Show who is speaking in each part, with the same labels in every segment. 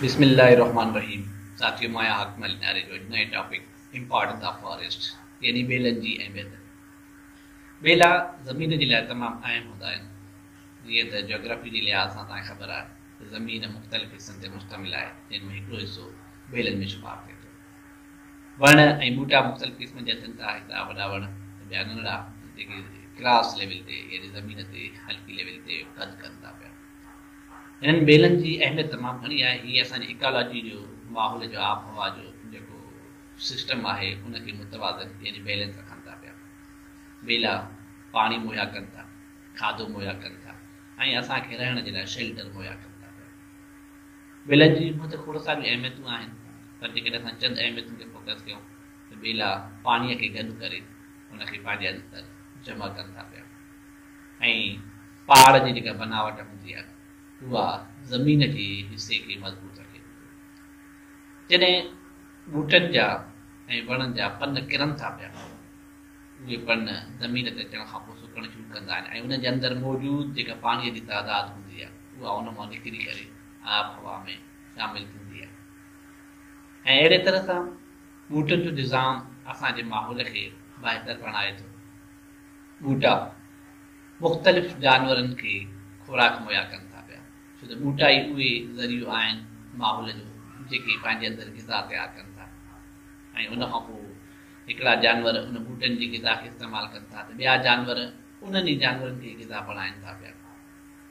Speaker 1: बिस्मिल्लाहिर्रहमानिर्रहीम। साथियों, मैं हाकिम नारेजो नए टॉपिक इम्पोर्टेंस ऑफ फॉरेस्ट यानी बेलन जी अहमियत। बेला ज़मीन जे लाइ तमामु अहम हूंदा आहिनि। जीअं त जोग्राफी जे लिहाज़ सां तव्हांखे ख़बर आहे त ज़मीन मुख़्तलिफ़ हिस्सनि ते मुश्तमिल आहे, जिन में हिकिड़ो हिसो बेलनि में शुमार थिए थो। वण ऐं ॿूटा मुख़्तलिफ़ क़िस्म जा थियनि था, हिकिड़ा वॾा वण ॿिया नंढड़ा, जेके क्रास लेवल ते यानी ज़मीन ते हल्की लेवल ते कद कनि था पिया। हिननि बेलनि जी अहमियत तमामु घणी आहे। हीअ असांजी इकोलॉजी जो, माहौल जो, आबहवा जो जेको सिस्टम आहे उनखे मुतवाज़न यानी बैलेंस रखनि था पिया। बेला पाणी मुहैया कनि था, खाधो मुहैया कनि था ऐं असांखे रहण जे लाइ शेल्टर मुहैया कनि था पिया। बेलनि जी हूअं त खोड़ सारियूं अहमियतूं आहिनि, पर जेकॾहिं असां चंद अहमियतुनि ते फोकस कयूं त बेला पाणीअ खे गॾु करे उनखे पंहिंजे अंदरि जमा कनि था पिया ऐं पहाड़ जी जेका बनावट हूंदी आहे उहा ज़मीन जे हिसे खे मज़बूत रखे थी। जॾहिं ॿूटनि जा ऐं वणनि जा पन किरनि था पिया, उहे पन ज़मीन ते अचण खां पोइ सुकणु शुरू कंदा आहिनि ऐं उनजे अंदरि मौजूदु जेका पाणीअ जी तादाद हूंदी आहे उहा उन मां निकिरी करे आब हवा में शामिलु थींदी आहे। ऐं अहिड़े तरह सां ॿूटनि जो निज़ाम असांजे माहौल खे बहितर बणाए थो। ॿूटा मुख़्तलिफ़ जानवरनि खे खुराक मुहैया कनि था पिया, छो त ॿूटा ई उहे ज़रियो आहिनि माहौल जो जेके पंहिंजे अंदरि ग़िज़ा तयारु कनि था ऐं उनखां पोइ हिकिड़ा जानवर उन ॿूटनि जी ग़िज़ा खे इस्तेमालु कनि था त ॿिया जानवर उन्हनि ई जानवरनि खे ग़िज़ा बणाइनि था पिया,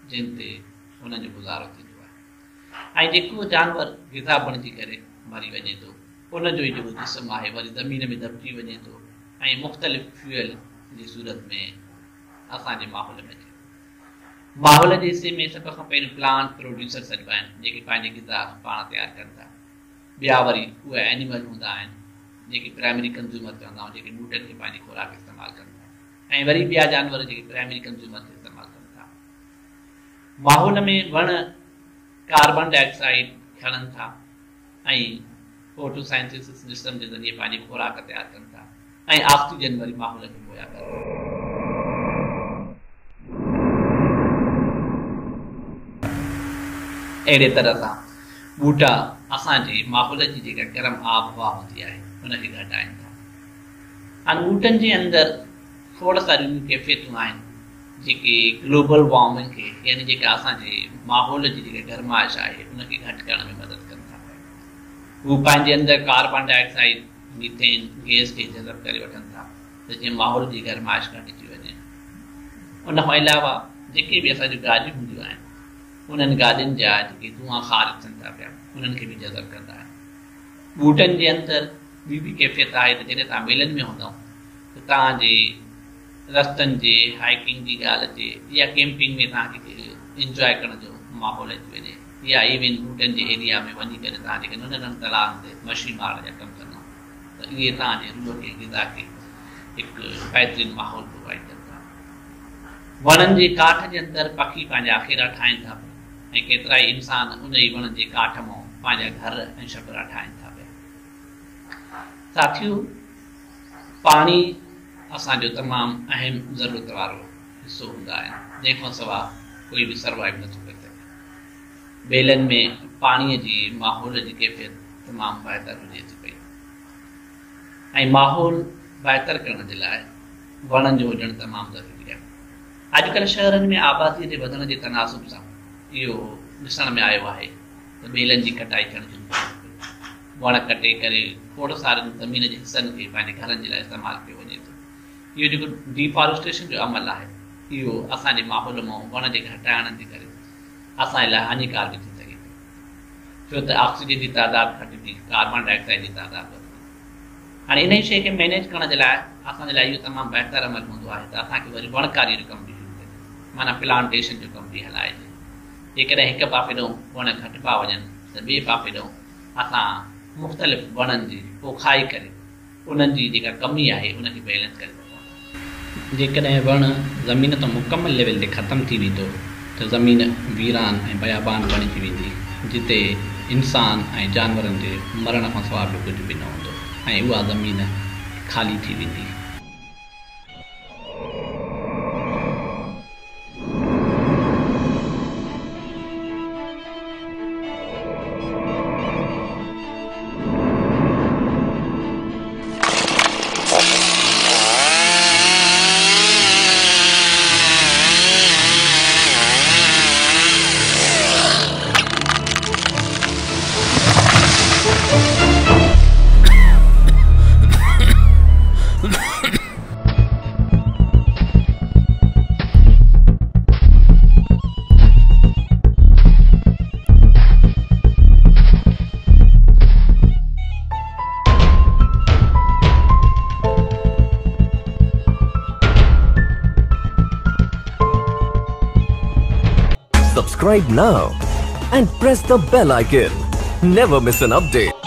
Speaker 1: जिन ते उन्हनि जो गुज़ारो थींदो आहे। ऐं जेको जानवर ग़िज़ा बणिजी करे मरी वञे थो, उनजो ई जेको जिस्म आहे वरी ज़मीन में दॿिजी वञे थो ऐं मुख़्तलिफ़ फ्यूल जी सूरत में असांजे माहौल में अचे। माहौल जे हिसे में सभ खां पहिरियों प्लांट प्रोड्यूसर्स अचिबा आहिनि, जेके पंहिंजी ग़िज़ा पाण तयारु कनि था। ॿिया वरी उहे एनिमल हूंदा आहिनि जेके प्राइमरी कंज़्यूमर चवंदा आहियूं, जेके ॿूटनि खे पंहिंजी खुराक इस्तेमालु कनि था, ऐं वरी ॿिया जानवर जेके प्राइमरी कंज़्यूमर खे इस्तेमालु कनि था। माहौल में वण कार्बन डाइऑक्साइड खणनि था ऐं फोटोसाइंथिसिस सिस्टम जे ज़रिए पंहिंजी खुराक तयारु कनि था ऐं ऑक्सीजन वरी माहौल खे मुहैया कनि था। अहिड़े तरह सां ॿूटा असांजे माहौल जी जेका गरम आबहवा हूंदी आहे उनखे घटाइनि था। हाणे ॿूटनि जे अंदरि खोड़ सारियूं कैफ़ियतूं आहिनि जेके ग्लोबल वार्मिंग खे यानी जेका असांजे माहौल जी जेका गरमाइश आहे उनखे घटि करण में मदद कनि था। हू पंहिंजे अंदरि कार्बन डाइऑक्साइड, मीथेन गैस खे जज़ब करे वठनि था त जीअं माहौल जी गरमाइश घटिजी वञे। उनखां अलावा जेके बि असांजूं गाॾियूं हूंदियूं आहिनि उन्हनि गाॾियुनि जा जेके धुआं ख़ारिज थियनि था पिया उन्हनि खे बि जज़ब कंदा आहिनि। ॿूटनि जे अंदरि ॿी बि कैफ़ियत आहे त जॾहिं तव्हां बेलनि में हूंदव त तव्हांजे रस्तनि जे हाइकिंग जी ॻाल्हि अचे या कैंपिंग में तव्हांखे इंजॉय करण जो माहौल अची वञे, या इवन ॿूटनि जे एरिया में वञी करे तव्हां जेके नंढनि नंढनि तलाउनि ते मछली मारण जा कमु कंदा त इहे तव्हांजे रूह खे ग़िज़ा खे हिकु बहितरीनु माहौल प्रोवाइड कनि था। वणनि जे काठ जे अंदरि पखी पंहिंजा आखेरा ठाहिनि था ऐं केतिरा ई इंसान उन ई वण जे काठ मां पंहिंजा घर ऐं छपरा ठाहिनि था पिया। साथियों, पाणी असांजो तमामु अहम ज़रूरत वारो हिसो हूंदा आहिनि, जंहिंखां सवाइ कोई बि सर्वाइव नथो करे सघे। बेलनि में पाणीअ जी माहौल जी कैफ़ियत तमामु बहितर हुजे थी पई ऐं माहौल बहितर करण जे लाइ वणनि जो हुजणु तमामु ज़रूरी आहे। अॼुकल्ह शहरनि में आबादीअ जे वधण जे तनासुब सां इहो ॾिसण में आयो आहे त बेलनि जी कटाई थियणु शुरू थी पई। वण कटे करे खोड़ सारनि ज़मीन जे हिसनि खे पंहिंजे घरनि जे लाइ इस्तेमालु कयो वञे थो। इहो जेको डिफॉरेस्टेशन जो अमल आहे इहो असांजे माहौल मां वण जे घटाइण जे करे असांजे लाइ हानिकार बि थी सघे थो, छो त ऑक्सीजन जी तादाद घटिजी, कार्बन डाइऑक्साइड जी तादाद वधे। हाणे इन ई शइ खे मैनेज करण जे लाइ असांजे लाइ इहो तमामु बहितर अमल हूंदो आहे त असांखे वरी वणकारी जो कमु बि शुरू कजे, माना प्लांटेशन जो कमु बि हलाइजे। जेकॾहिं हिकु पासे ॾांहुं वण घटि पिया वञनि त ॿिए पासे ॾांहुं असां मुख़्तलिफ़ वणनि जी पोखाई करे उन्हनि जी जेका कमी आहे उनखे बैलेंस करे सघूं। जेकॾहिं वण ज़मीन तां मुकमल लेवल ते ख़तमु थी वेंदो त ज़मीन वीरान ऐं बयाबान बणिजी वेंदी, जिते इंसान ऐं जानवरनि जे मरण खां सवाइ बि कुझु बि न हूंदो ऐं उहा ज़मीन ख़ाली थी वेंदी।
Speaker 2: subscribe now and press the bell icon. Never miss an update.